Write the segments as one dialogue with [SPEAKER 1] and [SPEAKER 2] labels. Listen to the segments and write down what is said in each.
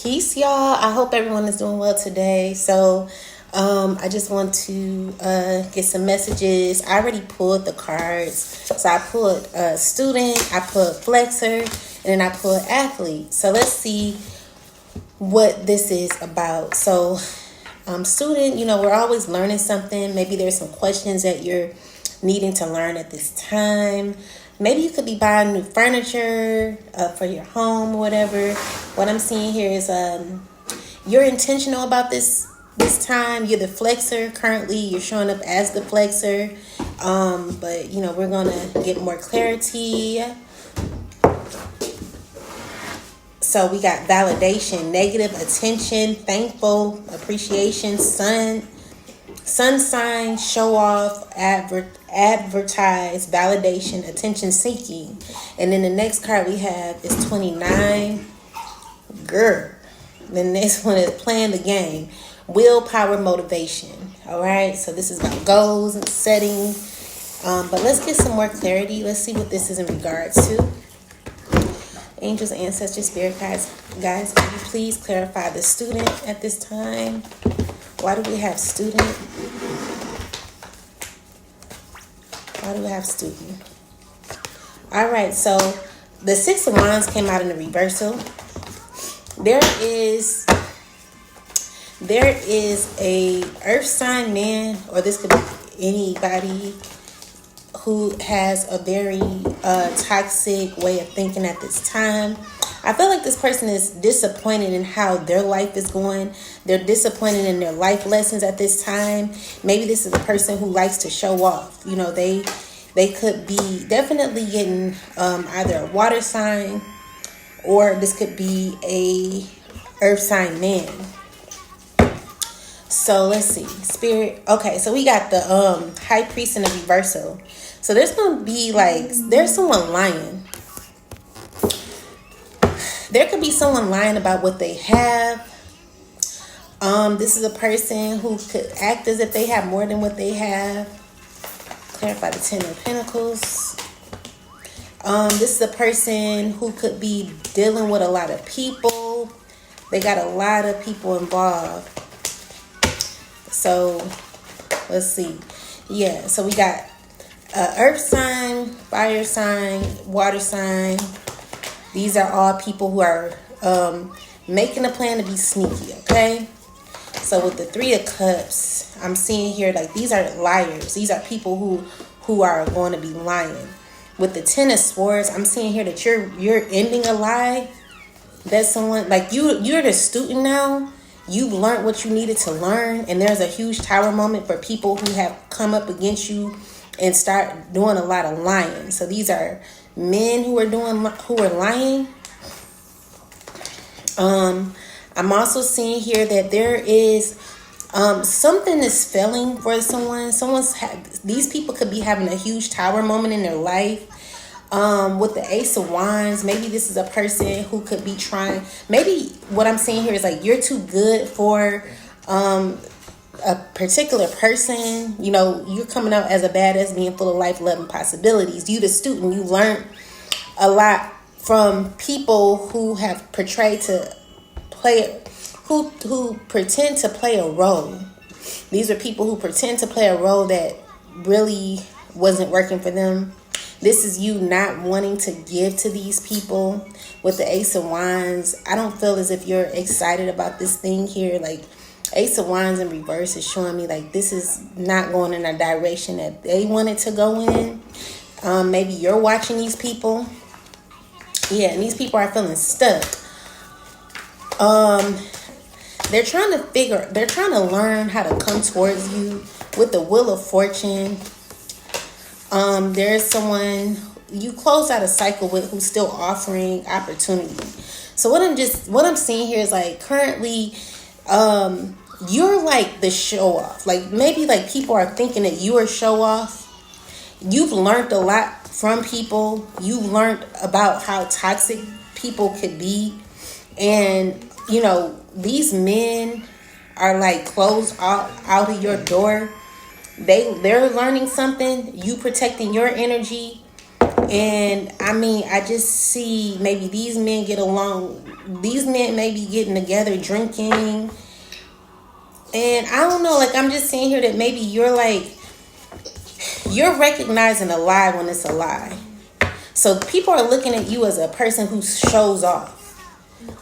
[SPEAKER 1] Peace, y'all. I hope everyone is doing well today. So, I just want to get some messages. I already pulled the cards. So I pulled student, I pulled flexor, and then I pulled athlete. So let's see what this is about. So, student, we're always learning something. Maybe there's some questions that you're needing to learn at this time. Maybe you could be buying new furniture for your home or whatever. What I'm seeing here is you're intentional about this time. You're the flexor. Currently, you're showing up as the flexor. But, we're going to get more clarity. So we got validation, negative, attention, thankful, appreciation, sun sign, show off, advertise, validation, attention seeking. And then the next card we have is 29. Girl. The next one is playing the game. Willpower, motivation. All right. So this is about goals and setting. But let's get some more clarity. Let's see what this is in regards to. Angels, ancestors, spirit guides, can you please clarify the student at this time? Why do we have student? Why do we have student? All right, so the Six of Wands came out in the reversal. There is a earth sign man, or this could be anybody who has a very toxic way of thinking at this time. I feel like this person is disappointed in how their life is going. They're disappointed in their life lessons at this time. Maybe this is a person who likes to show off. They could be definitely getting either a water sign, or this could be a earth sign man. So let's see. Spirit. Okay, so we got the high priest in the reversal. So there's going to be there's someone lying. There could be someone lying about what they have. This is a person who could act as if they have more than what they have. Clarify the Ten of Pentacles. This is a person who could be dealing with a lot of people. They got a lot of people involved. So let's see. Yeah, so we got earth sign, fire sign, water sign. These are all people who are making a plan to be sneaky, okay? So with the Three of Cups, I'm seeing here these are liars. These are people who are going to be lying. With the Ten of Swords, I'm seeing here that you're ending a lie. That someone you're the student now. You've learned what you needed to learn, and there's a huge tower moment for people who have come up against you and start doing a lot of lying. So these are men who are lying. I'm also seeing here that there is something is failing for someone. These people could be having a huge tower moment in their life. With the Ace of Wands, maybe this is a person who could be trying. Maybe what I'm seeing here is you're too good for a particular person. You're coming out as a badass, being full of life, love, and possibilities. You, the student, you learned a lot from people who have portrayed to play, who pretend to play a role. These are people who pretend to play a role that really wasn't working for them. This is you not wanting to give to these people. With the Ace of Wands, I don't feel as if you're excited about this thing here. Ace of Wands in reverse is showing me this is not going in a direction that they wanted to go in. Maybe you're watching these people. Yeah, and these people are feeling stuck. They're trying to learn how to come towards you. With the Wheel of Fortune, there's someone you close out a cycle with who's still offering opportunity. So what I'm seeing here is currently, you're the show off. Maybe people are thinking that you are show off. You've learned a lot from people. You've learned about how toxic people could be. And, these men are closed out of your door. They're learning something. You protecting your energy. And I mean, I just see maybe these men get along. These men may be getting together, drinking. And I don't know, like, I'm just seeing here that maybe you're recognizing a lie when it's a lie. So people are looking at you as a person who shows off.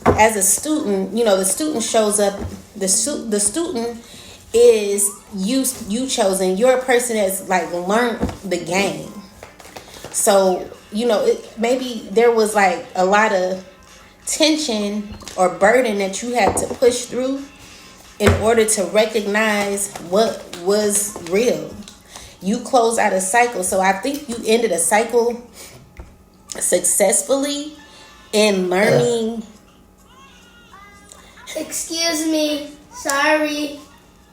[SPEAKER 1] As a student, the student shows up. The student is you chosen. You're a person that's like learned the game. So maybe there was like a lot of tension or burden that you had to push through in order to recognize what was real. You closed out a cycle. So I think you ended a cycle successfully in learning.
[SPEAKER 2] Excuse me. Sorry.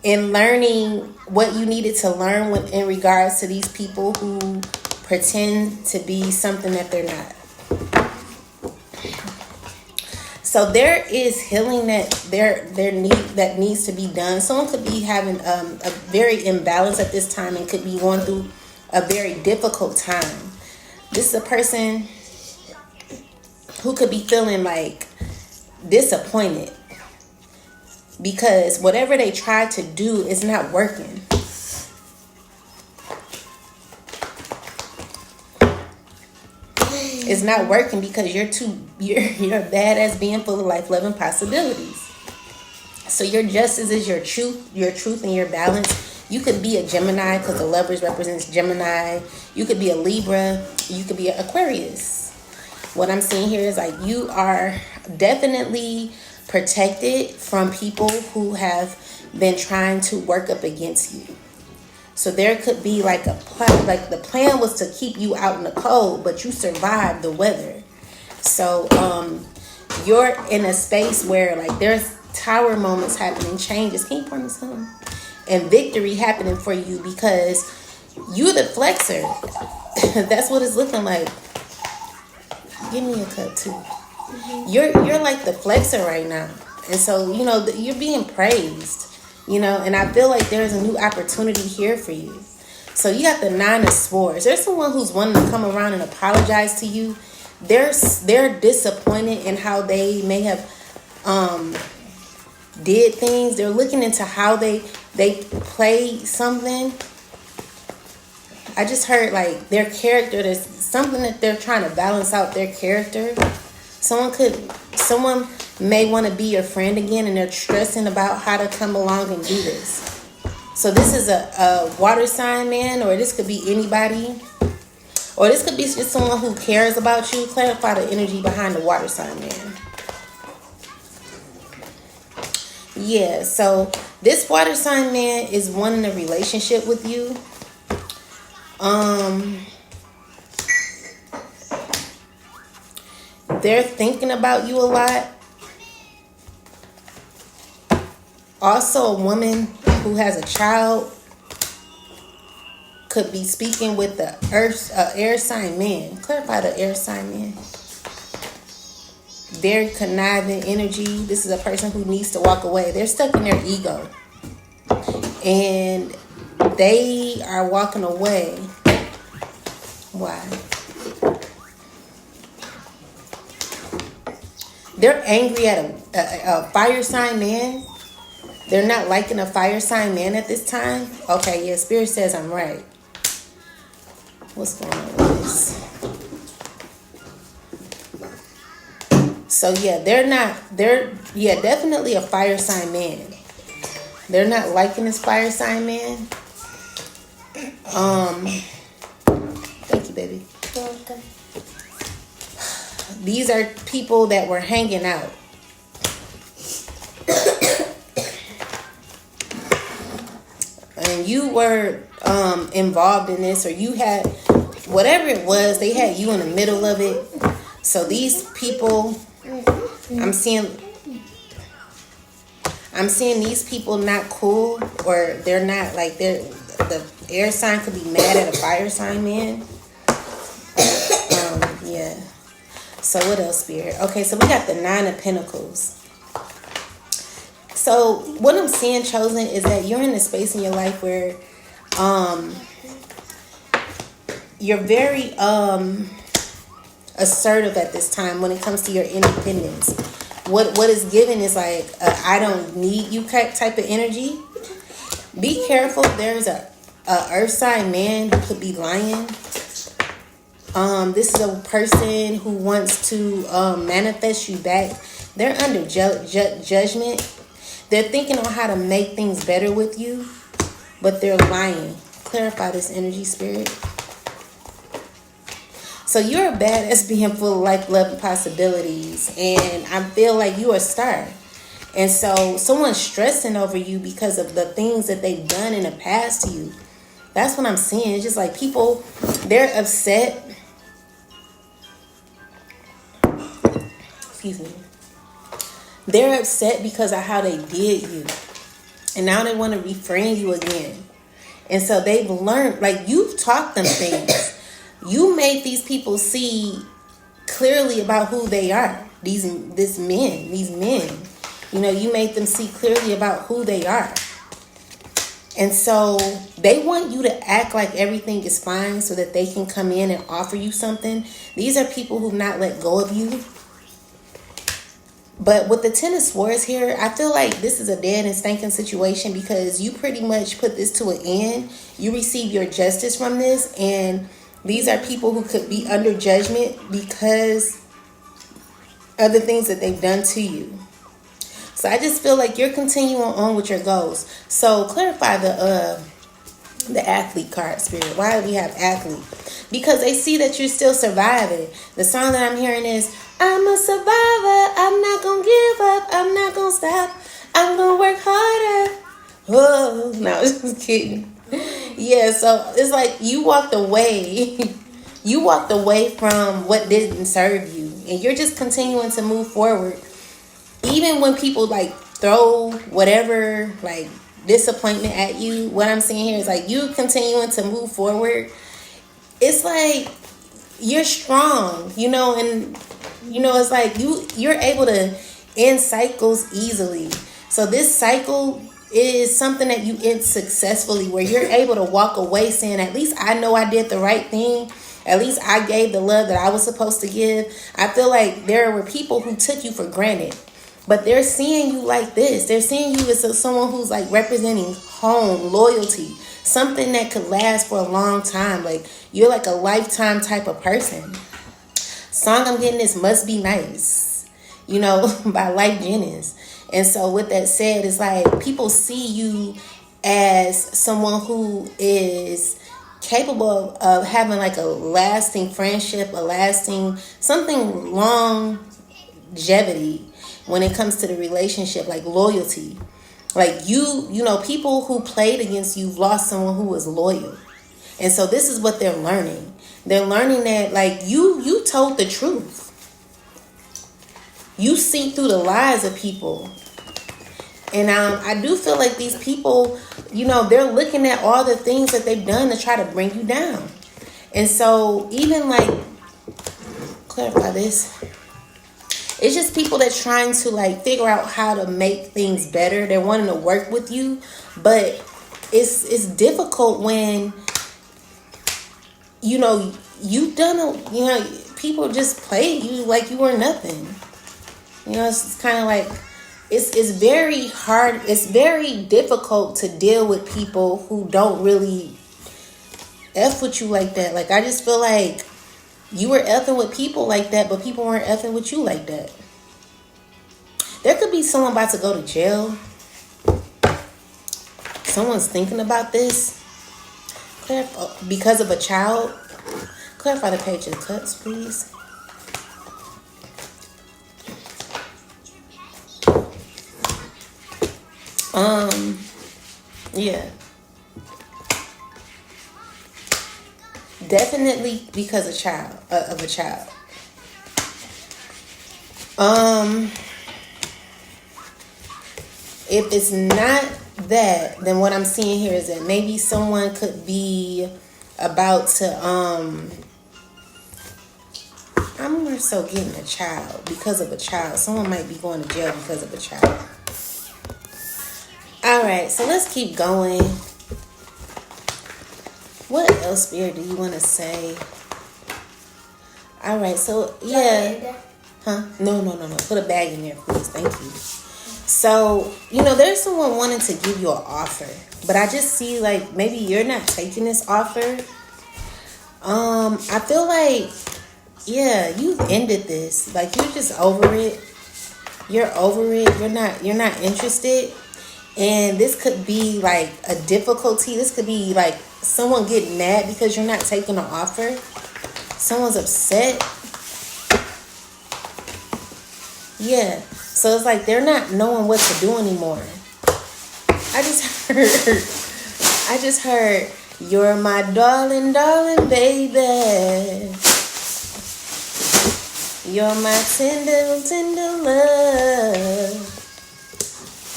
[SPEAKER 1] In learning what you needed to learn in regards to these people who pretend to be something that they're not. So there is healing that needs to be done. Someone could be having a very imbalance at this time and could be going through a very difficult time. This is a person who could be feeling like disappointed because whatever they tried to do is not working. It's not working because you're a badass being full of life, love, and possibilities. So your justice is your truth and your balance. You could be a Gemini because the Lovers represents Gemini. You could be a Libra. You could be an Aquarius. What I'm seeing here is like you are definitely protected from people who have been trying to work up against you. So there could be like a plan, like the plan was to keep you out in the cold, but you survived the weather. So you're in a space where like there's tower moments happening, changes. Can you pour me some? And victory happening for you because you're the flexor. That's what it's looking like. Give me a cup too. You're like the flexor right now. And so, you're being praised. And I feel like there's a new opportunity here for you. So you got the 9 of Swords. There's someone who's wanting to come around and apologize to you. They're disappointed in how they may have did things. They're looking into how they play something. I just heard like their character. There's something that they're trying to balance out their character. Someone may want to be your friend again, and they're stressing about how to come along and do this. So this is a water sign man, or this could be anybody, or this could be just someone who cares about you. Clarify the energy behind the water sign man. Yeah, so this water sign man is wanting a relationship with you. They're thinking about you a lot. Also, a woman who has a child could be speaking with the air sign man. Clarify the air sign man. Very conniving energy. This is a person who needs to walk away. They're stuck in their ego. And they are walking away. Why? They're angry at a fire sign man. They're not liking a fire sign man at this time. Okay, yeah, Spirit says I'm right. What's going on with this? So yeah, they're definitely a fire sign man. They're not liking this fire sign man. Thank you, baby.
[SPEAKER 2] You're welcome.
[SPEAKER 1] These are people that were hanging out. And you were involved in this, or you had whatever it was, they had you in the middle of it. So these people, I'm seeing these people not cool, or they're not like the air sign could be mad at a fire sign man. Yeah. So what else, Spirit? Okay, so we got the 9 of Pentacles. So what I'm seeing, Chosen, is that you're in a space in your life where you're very assertive at this time when it comes to your independence. What is given is like I don't need you type of energy. Be careful. There's a earth sign man who could be lying. This is a person who wants to manifest you back. They're under judgment. They're thinking on how to make things better with you, but they're lying. Clarify this energy, spirit. So you're a badass being full of life, love, and possibilities. And I feel like you're a star. And so someone's stressing over you because of the things that they've done in the past to you. That's what I'm seeing. It's just like people, they're upset. Excuse me. They're upset because of how they did you. And now they want to refrain you again. And so they've learned, like you've taught them things. You made these people see clearly about who they are. These men. You know, you made them see clearly about who they are. And so they want you to act like everything is fine so that they can come in and offer you something. These are people who've not let go of you. But with the Ten of Swords here, I feel like this is a dead and stinking situation because you pretty much put this to an end. You receive your justice from this, and these are people who could be under judgment because of the things that they've done to you. So I just feel like you're continuing on with your goals. So clarify the athlete card, spirit. Why do we have athlete? Because they see that you're still surviving. The song that I'm hearing is, I'm a survivor. I'm not going to give up. I'm not going to stop. I'm going to work harder. Oh, no, just kidding. Yeah, so it's like you walked away. You walked away from what didn't serve you. And you're just continuing to move forward. Even when people like throw whatever like disappointment at you, what I'm saying here is like you continuing to move forward. It's like you're strong, you know, and you know it's like you're able to end cycles easily. So this cycle is something that you end successfully, where you're able to walk away saying, at least I know I did the right thing. At least I gave the love that I was supposed to give. I feel like there were people who took you for granted. But they're seeing you like this. They're seeing you as someone who's like representing home, loyalty, something that could last for a long time. Like you're like a lifetime type of person. Song I'm getting is Must Be Nice, you know, by Life Jennings. And so with that said, it's like people see you as someone who is capable of having like a lasting friendship, a lasting, something longevity. When it comes to the relationship, like loyalty, like you know, people who played against you've lost someone who was loyal. And so this is what they're learning. They're learning that like you told the truth. You see through the lies of people. And I do feel like these people, you know, they're looking at all the things that they've done to try to bring you down. And so even like, clarify this. It's just people that's trying to like figure out how to make things better. They're wanting to work with you, but it's difficult when, you know, you've done you know, people just play you like you were nothing. You know, it's kind of like it's very hard. It's very difficult to deal with people who don't really F with you like that. Like I just feel like you were effing with people like that, but people weren't effing with you like that. There could be someone about to go to jail. Someone's thinking about this. Because of a child. Clarify the Page of Cups, please. Yeah. Definitely because of a child. If it's not that, then what I'm seeing here is that maybe someone could be about to I'm more so getting a child because of a child. Someone might be going to jail because of a child. All right, so let's keep going. What else, Spirit, do you want to say? All right, so yeah. Huh? No. Put a bag in there, please. Thank you. So, there's someone wanting to give you an offer, but I just see like maybe you're not taking this offer. I feel like, yeah, you've ended this. Like you're just over it. You're over it. You're not interested. And this could be like a difficulty. This could be like someone getting mad because you're not taking an offer. Someone's upset. Yeah. So it's like they're not knowing what to do anymore. I just heard, you're my darling, darling baby. You're my tender, tender love.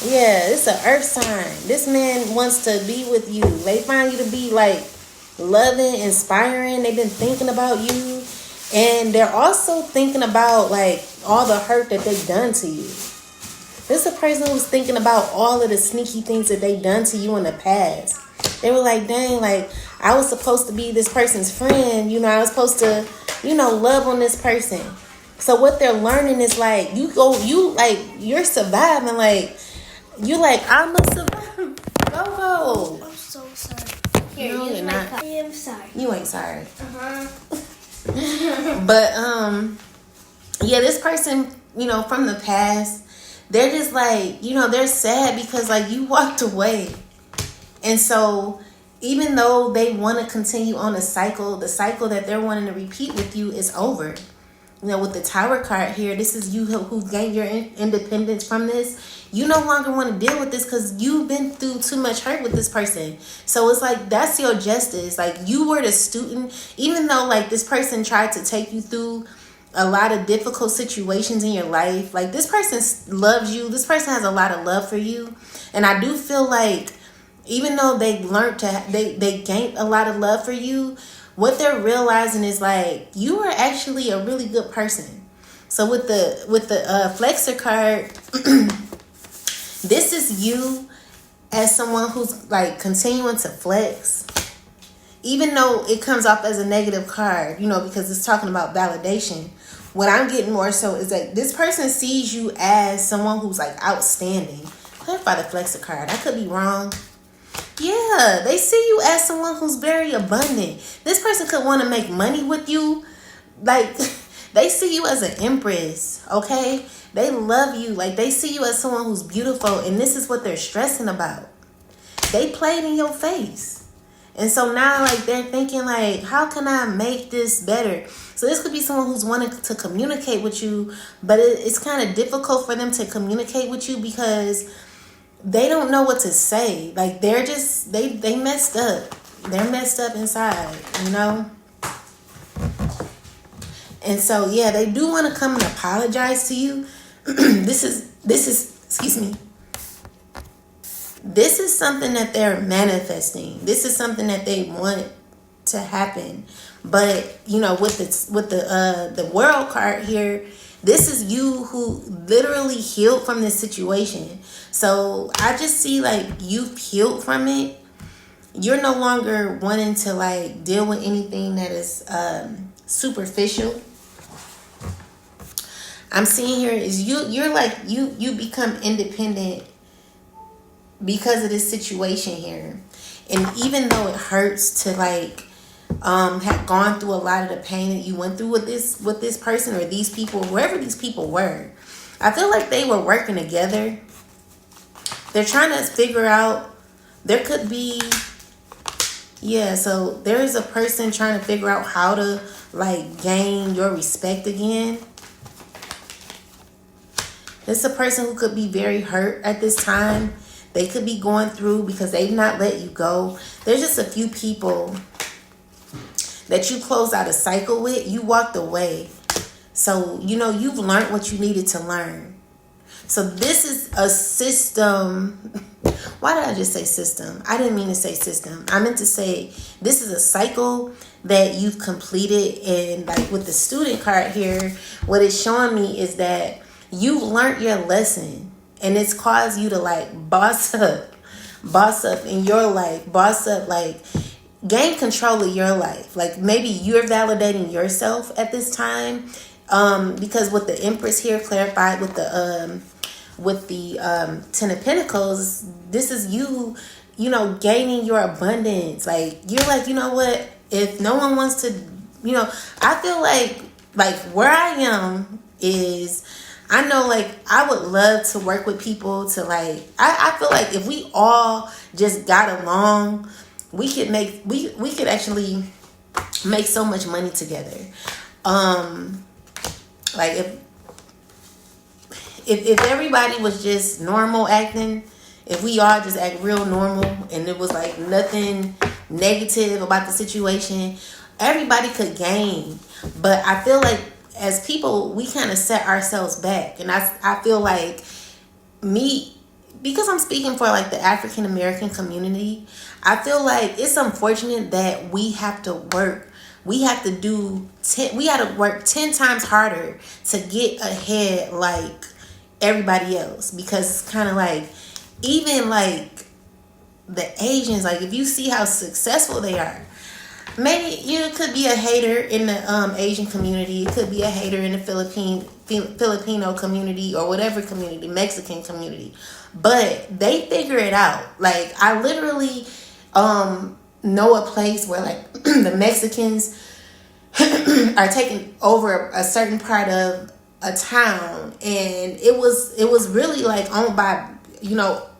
[SPEAKER 1] Yeah, it's an earth sign. This man wants to be with you. They find you to be like loving, inspiring. They've been thinking about you. And they're also thinking about like all the hurt that they've done to you. This is a person who's thinking about all of the sneaky things that they've done to you in the past. They were like, dang, like I was supposed to be this person's friend. I was supposed to, love on this person. So what they're learning is like, you're surviving. Like, you like, I'm a survivor. Go.
[SPEAKER 2] I'm so sorry. Here,
[SPEAKER 1] no, you're not.
[SPEAKER 2] I am sorry.
[SPEAKER 1] You ain't sorry.
[SPEAKER 2] Uh-huh.
[SPEAKER 1] But, yeah, this person, from the past, they're just like, they're sad because like you walked away. And so even though they want to continue on the cycle that they're wanting to repeat with you is over. With the Tower card here, this is you who gained your independence from this. You no longer want to deal with this because you've been through too much hurt with this person. So it's like, that's your justice. Like, you were the student, even though like this person tried to take you through a lot of difficult situations in your life. Like, this person loves you. This person has a lot of love for you. And I do feel like even though they they gained a lot of love for you, what they're realizing is like you are actually a really good person. So with the flexor card, this is you as someone who's like continuing to flex, even though it comes off as a negative card, because it's talking about validation. What I'm getting more so is that this person sees you as someone who's like outstanding. Clarify the flexor card. I could be wrong. Yeah, they see you as someone who's very abundant. This person could want to make money with you. Like, they see you as an empress, okay? They love you. Like, they see you as someone who's beautiful, and this is what they're stressing about. They played in your face. And so now, like, they're thinking, like, how can I make this better? So this could be someone who's wanting to communicate with you, but it's kind of difficult for them to communicate with you because they don't know what to say. Like, they're just, they messed up. They're messed up inside, And so, yeah, they do want to come and apologize to you. This is, excuse me. This is something that they're manifesting. This is something that they want to happen. But, with the world card here, this is you who literally healed from this situation. So I just see like you've healed from it. You're no longer wanting to like deal with anything that is superficial. I'm seeing here is you're like you become independent because of this situation here. And even though it hurts to like had gone through a lot of the pain that you went through with this person or these people, wherever these people were, I feel like they were working together. They're trying to figure out, there could be, so there is a person trying to figure out how to like gain your respect again. This is a person who could be very hurt at this time. They could be going through because they've not let you go. There's just a few people that you closed out a cycle with. You walked away. So, you've learned what you needed to learn. So this is a system. Why did I just say system? I didn't mean to say system. I meant to say this is a cycle that you've completed. And like with the student card here, what it's showing me is that you've learned your lesson. And it's caused you to like boss up in your life. Boss up, like gain control of your life. Like maybe you're validating yourself at this time, because with the Empress here clarified with the Ten of Pentacles, this is you, gaining your abundance. Like you're like, you know what? If no one wants to, I feel like where I am is, I know like I would love to work with people to like, I feel like if we all just got along, we could actually make so much money together. Like if everybody was just normal acting, if we all just act real normal and it was like nothing negative about the situation, everybody could gain. But I feel like as people, we kind of set ourselves back. And I feel like because I'm speaking for like the African American community, I feel like it's unfortunate that we have to work. We have to work 10 times harder to get ahead like everybody else. Because it's kind of like, even like the Asians, like if you see how successful they are, maybe you could be a hater in the Asian community. It could be a hater in the Filipino community or whatever community, Mexican community. But they figure it out. Like I literally know a place where like the Mexicans are taking over a certain part of a town, and it was really like owned by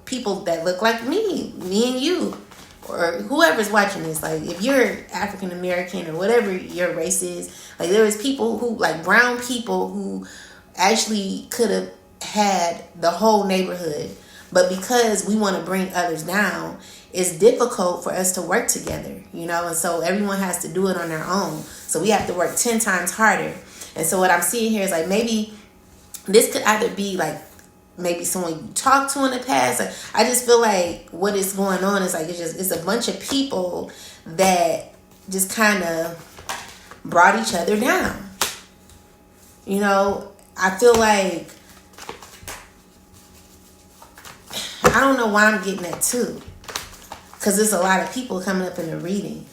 [SPEAKER 1] people that look like me and you, or whoever's watching this. Like if you're African American or whatever your race is, like there was people who, like brown people, who actually could have had the whole neighborhood, but because we want to bring others down, it's difficult for us to work together, and so everyone has to do it on their own. So we have to work 10 times harder. And so what I'm seeing here is like, maybe this could either be like maybe someone you talked to in the past. Like, I just feel like what is going on is like it's a bunch of people that just kind of brought each other down. I feel like, I don't know why I'm getting that too, because there's a lot of people coming up in the reading.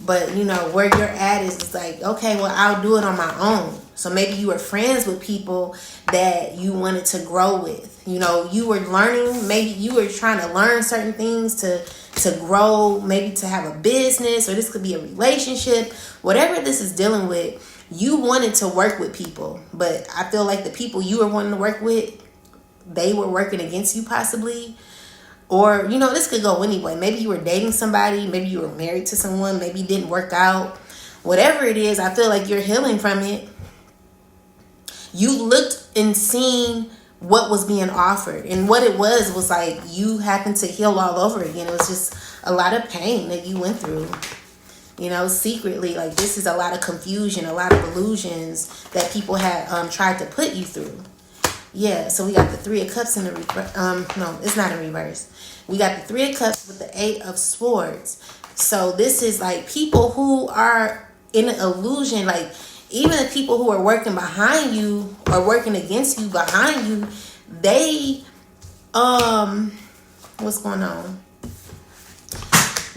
[SPEAKER 1] But where you're at is like, okay, well, I'll do it on my own. So maybe you were friends with people that you wanted to grow with. You were learning, maybe you were trying to learn certain things to grow, maybe to have a business, or this could be a relationship. Whatever this is dealing with, you wanted to work with people. But I feel like the people you were wanting to work with, they were working against you possibly. Or, this could go anyway. Maybe you were dating somebody. Maybe you were married to someone. Maybe it didn't work out. Whatever it is, I feel like you're healing from it. You looked and seen what was being offered. And what it was like you happened to heal all over again. It was just a lot of pain that you went through. Secretly, like this is a lot of confusion, a lot of illusions that people had tried to put you through. Yeah, so we got the Three of Cups in the reverse. No, it's not in reverse. We got the Three of Cups with the Eight of Swords. So this is like people who are in an illusion. Like even the people who are working behind you or working against you behind you, they, what's going on?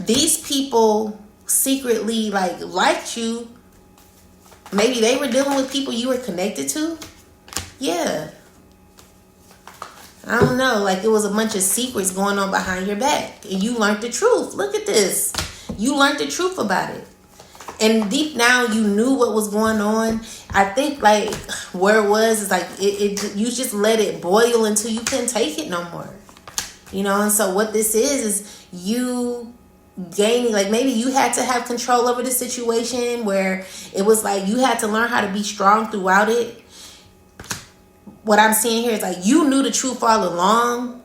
[SPEAKER 1] These people secretly liked you. Maybe they were dealing with people you were connected to. Yeah. I don't know, like it was a bunch of secrets going on behind your back. And you learned the truth. Look at this. You learned the truth about it. And deep down, you knew what was going on. I think like where it was is like it you just let it boil until you couldn't take it no more. And so what this is you gaining, like maybe you had to have control over the situation where it was like you had to learn how to be strong throughout it. What I'm seeing here is like you knew the truth all along,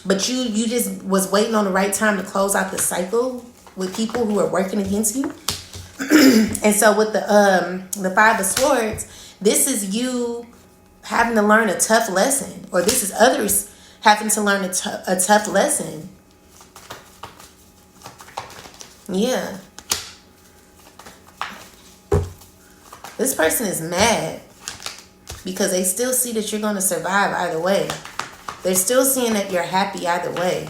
[SPEAKER 1] but you just was waiting on the right time to close out the cycle with people who are working against you. And so with the Five of Swords, this is you having to learn a tough lesson, or this is others having to learn a tough lesson. Yeah. This person is mad because they still see that you're going to survive either way. They're still seeing that you're happy either way.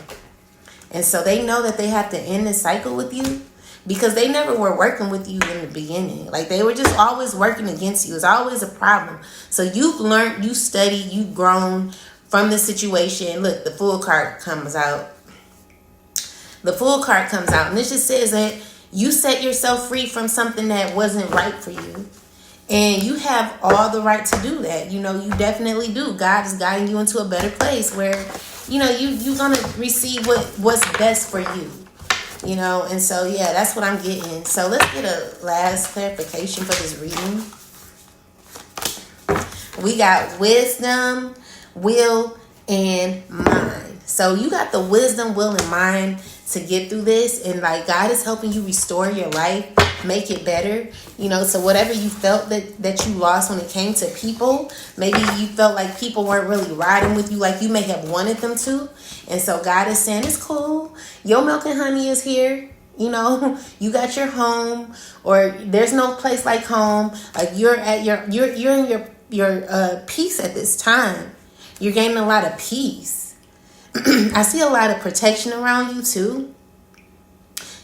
[SPEAKER 1] And so they know that they have to end this cycle with you because they never were working with you in the beginning. Like, they were just always working against you. It's always a problem. So you've learned, you studied, you've grown from the situation. Look, the Fool card comes out. The Fool card comes out. And this just says that you set yourself free from something that wasn't right for you. And you have all the right to do that. You know, you definitely do. God is guiding you into a better place where, you know, you're going to receive what's best for you. You know, and so, yeah, that's what I'm getting. So let's get a last clarification for this reading. We got wisdom, will, and mind. So you got the wisdom, will, and mind to get through this. And, like, God is helping you restore your life, make it better. You know, so whatever you felt that you lost when it came to people, maybe you felt like people weren't really riding with you like you may have wanted them to. And so God is saying, it's cool. Your milk and honey is here. You know, you got your home, or there's no place like home. Like, you're in your peace at this time. You're gaining a lot of peace. I see a lot of protection around you too.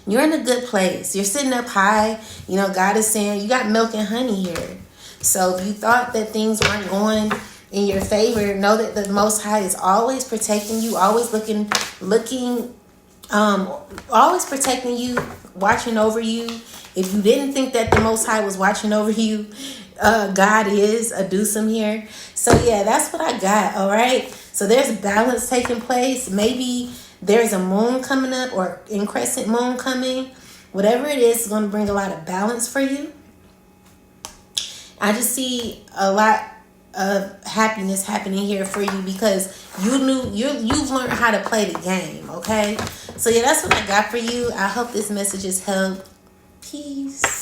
[SPEAKER 1] You're in a good place. You're sitting up high. You know, God is saying you got milk and honey here. So if you thought that things weren't going in your favor, know that the Most High is always protecting you, always always protecting you, watching over you. If you didn't think that the Most High was watching over you, God is. A deucem here. So yeah, that's what I got. All right. So there's balance taking place. Maybe there's a moon coming up, or in crescent moon coming. Whatever it is going to bring a lot of balance for you. I just see a lot of happiness happening here for you because you've learned how to play the game. Okay. So yeah, that's what I got for you. I hope this message has helped. Peace.